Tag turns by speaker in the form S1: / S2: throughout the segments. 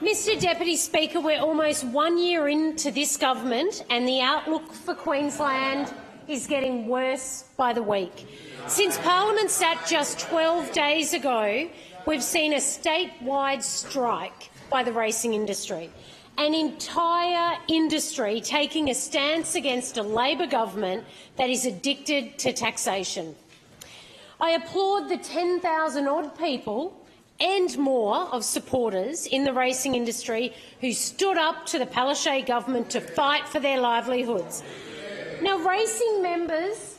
S1: Mr Deputy Speaker, we're almost 1 year into this government and the outlook for Queensland is getting worse by the week. Since Parliament sat just 12 days ago, we've seen a statewide strike by the racing industry, an entire industry taking a stance against a Labor government that is addicted to taxation. I applaud the 10,000-odd people and more of supporters in the racing industry who stood up to the Palaszczuk government to fight for their livelihoods. Now, racing members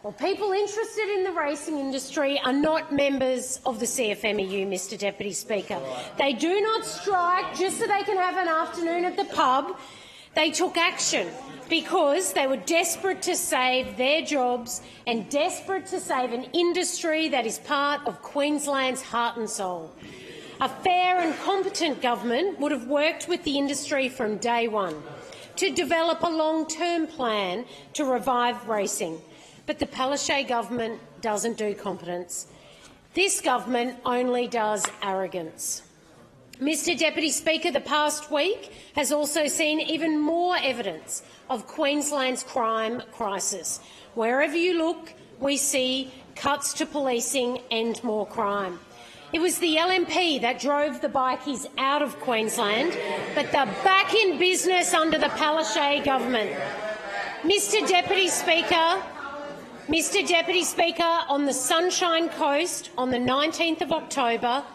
S1: or people interested in the racing industry are not members of the CFMEU, Mr Deputy Speaker. They do not strike just so they can have an afternoon at the pub. They took action because they were desperate to save their jobs and desperate to save an industry that is part of Queensland's heart and soul. A fair and competent government would have worked with the industry from day one to develop a long-term plan to revive racing. But the Palaszczuk government doesn't do competence. This government only does arrogance. Mr Deputy Speaker, the past week has also seen even more evidence of Queensland's crime crisis. Wherever you look, we see cuts to policing and more crime. It was the LNP that drove the bikies out of Queensland, but they're back in business under the Palaszczuk government. Mr Deputy Speaker, on the Sunshine Coast on the 19th of October,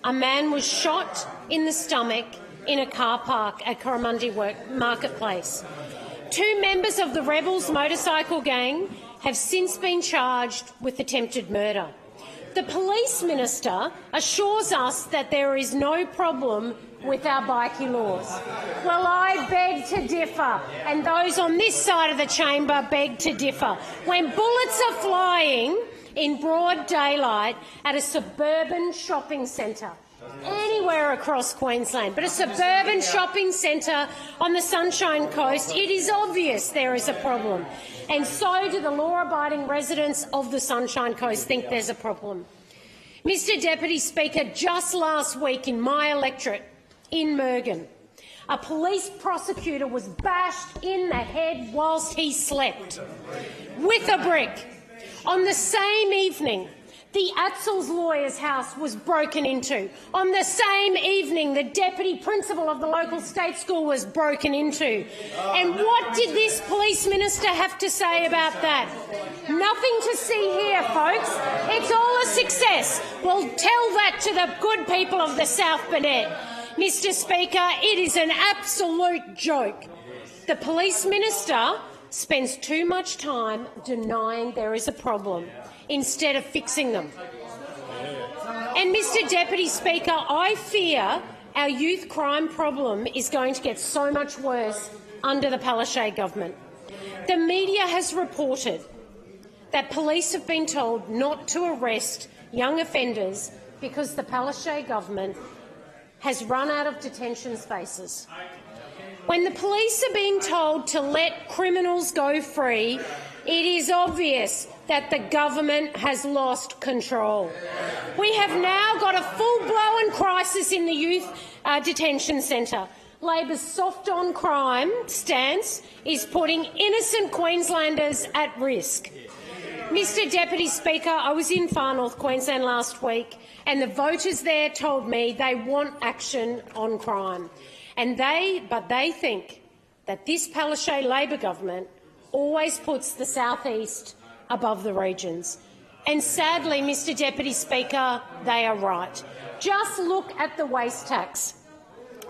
S1: a man was shot in the stomach in a car park at Coromandel Marketplace. 2 members of the Rebels motorcycle gang have since been charged with attempted murder. The Police Minister assures us that there is no problem with our bikie laws. Well, I beg to differ, and those on this side of the chamber beg to differ. When bullets are flying in broad daylight at a suburban shopping centre, anywhere across Queensland, but a suburban shopping centre on the Sunshine Coast, it is obvious there is a problem. And so do the law-abiding residents of the Sunshine Coast think there's a problem. Mr Deputy Speaker, just last week in my electorate in Mergen, a police prosecutor was bashed in the head whilst he slept with a brick. On the same evening, the Atzel's lawyer's house was broken into. On the same evening, the deputy principal of the local state school was broken into. And what did this police minister have to say about that? Nothing to see here, folks. It's all a success. Well, tell that to the good people of the South Burnett. Mr Speaker, it is an absolute joke. The police minister spends too much time denying there is a problem instead of fixing them. And, Mr Deputy Speaker, I fear our youth crime problem is going to get so much worse under the Palaszczuk government. The media has reported that police have been told not to arrest young offenders because the Palaszczuk government has run out of detention spaces. When the police are being told to let criminals go free, it is obvious that the government has lost control. We have now got a full-blown crisis in the youth detention centre. Labor's soft-on-crime stance is putting innocent Queenslanders at risk. Mr Deputy Speaker, I was in Far North Queensland last week and the voters there told me they want action on crime. But they think that this Palaszczuk Labor government always puts the south-east above the regions. And sadly, Mr Deputy Speaker, they are right. Just look at the waste tax.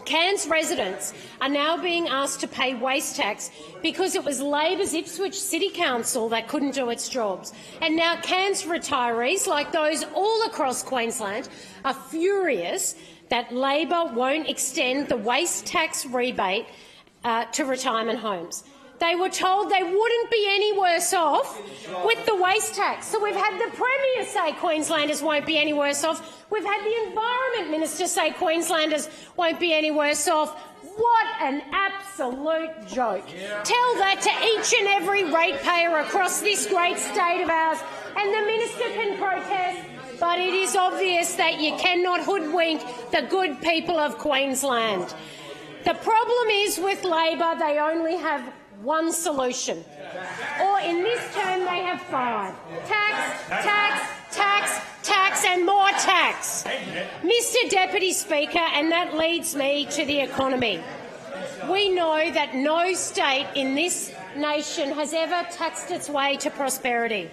S1: Cairns residents are now being asked to pay waste tax because it was Labor's Ipswich City Council that couldn't do its jobs. And now Cairns retirees, like those all across Queensland, are furious that Labor won't extend the waste tax rebate to retirement homes. They were told they wouldn't be any worse off with the waste tax. So we've had the Premier say Queenslanders won't be any worse off. We've had the Environment Minister say Queenslanders won't be any worse off. What an absolute joke. Tell that to each and every ratepayer across this great state of ours, and the minister can protest, but it is obvious that you cannot hoodwink the good people of Queensland. The problem is with Labor, they only have one solution. Or in this term, they have 5. Tax, tax, tax, tax and more tax. Mr Deputy Speaker, and that leads me to the economy. We know that no state in this nation has ever taxed its way to prosperity.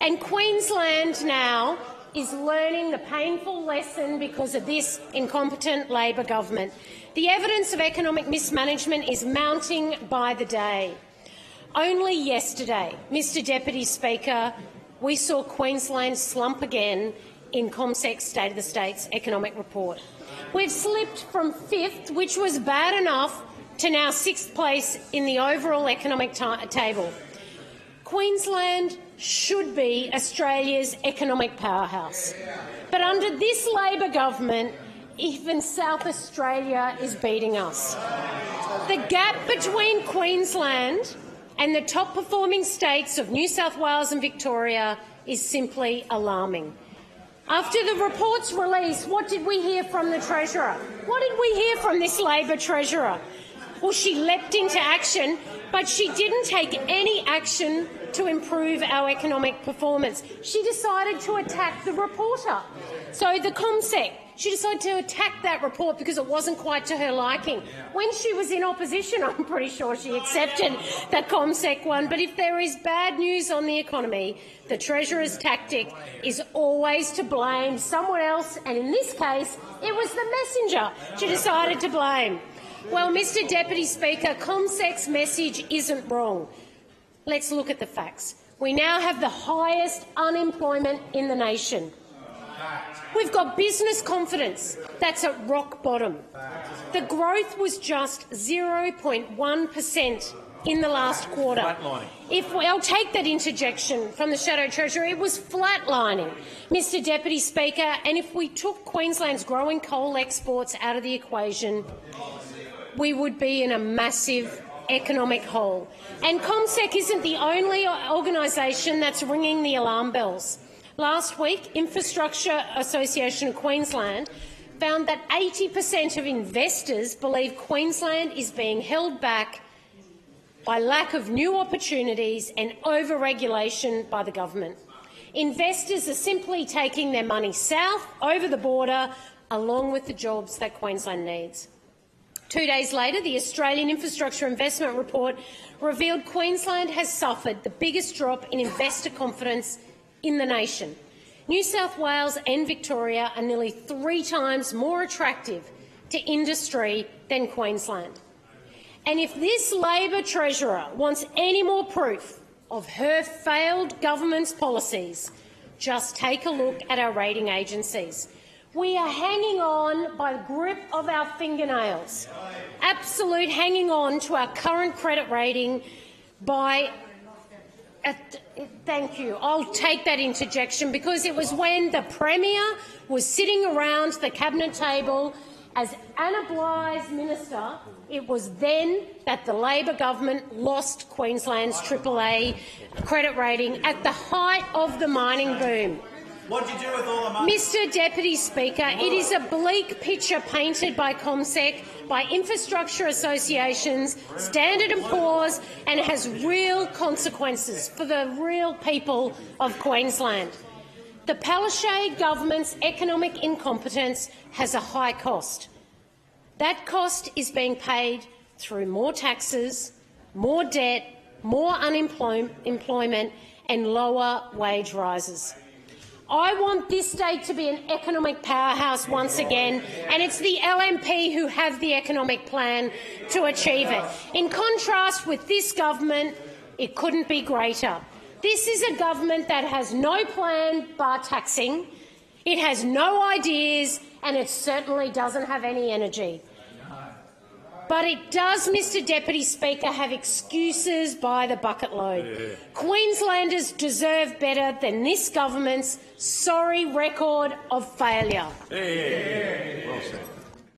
S1: And Queensland now is learning the painful lesson because of this incompetent Labor government. The evidence of economic mismanagement is mounting by the day. Only yesterday, Mr Deputy Speaker, we saw Queensland slump again in CommSec's State of the State's economic report. We've slipped from 5th, which was bad enough, to now 6th place in the overall economic table. Queensland should be Australia's economic powerhouse. But under this Labor government, even South Australia is beating us. The gap between Queensland and the top-performing states of New South Wales and Victoria is simply alarming. After the report's release, what did we hear from the Treasurer? What did we hear from this Labor Treasurer? Well, she leapt into action, but she didn't take any action to improve our economic performance. She decided to attack the reporter. So the CommSec, she decided to attack that report because it wasn't quite to her liking. When she was in opposition, I'm pretty sure she accepted the CommSec one. But if there is bad news on the economy, the Treasurer's tactic is always to blame someone else, and in this case, it was the messenger she decided to blame. Well, Mr Deputy Speaker, CommSec's message isn't wrong. Let's look at the facts. We now have the highest unemployment in the nation. We've got business confidence that's at rock bottom. The growth was just 0.1% in the last quarter. I'll take that interjection from the Shadow Treasurer. It was flatlining, Mr Deputy Speaker, and if we took Queensland's growing coal exports out of the equation, we would be in a massive economic hole. And CommSec isn't the only organisation that's ringing the alarm bells. Last week, Infrastructure Association of Queensland found that 80% of investors believe Queensland is being held back by lack of new opportunities and over-regulation by the government. Investors are simply taking their money south over the border, along with the jobs that Queensland needs. 2 days later, the Australian Infrastructure Investment Report revealed Queensland has suffered the biggest drop in investor confidence in the nation. New South Wales and Victoria are nearly 3 times more attractive to industry than Queensland. And if this Labor Treasurer wants any more proof of her failed government's policies, just take a look at our rating agencies. We are hanging on by the grip of our fingernails, absolute hanging on to our current credit rating by thank you. I'll take that interjection because it was when the Premier was sitting around the Cabinet table as Anna Bligh's minister, it was then that the Labor government lost Queensland's AAA credit rating at the height of the mining boom.
S2: What did you do with all the money?
S1: Mr Deputy Speaker, it is a bleak picture painted by CommSec, by infrastructure associations, Standard & Poor's, and it has real consequences for the real people of Queensland. The Palaszczuk government's economic incompetence has a high cost. That cost is being paid through more taxes, more debt, more unemployment and lower wage rises. I want this state to be an economic powerhouse once again, and it's the LNP who have the economic plan to achieve it. In contrast with this government, it couldn't be greater. This is a government that has no plan bar taxing, it has no ideas, and it certainly doesn't have any energy. But it does, Mr Deputy Speaker, have excuses by the bucket load. Queenslanders deserve better than this government's sorry record of failure.
S3: Well said.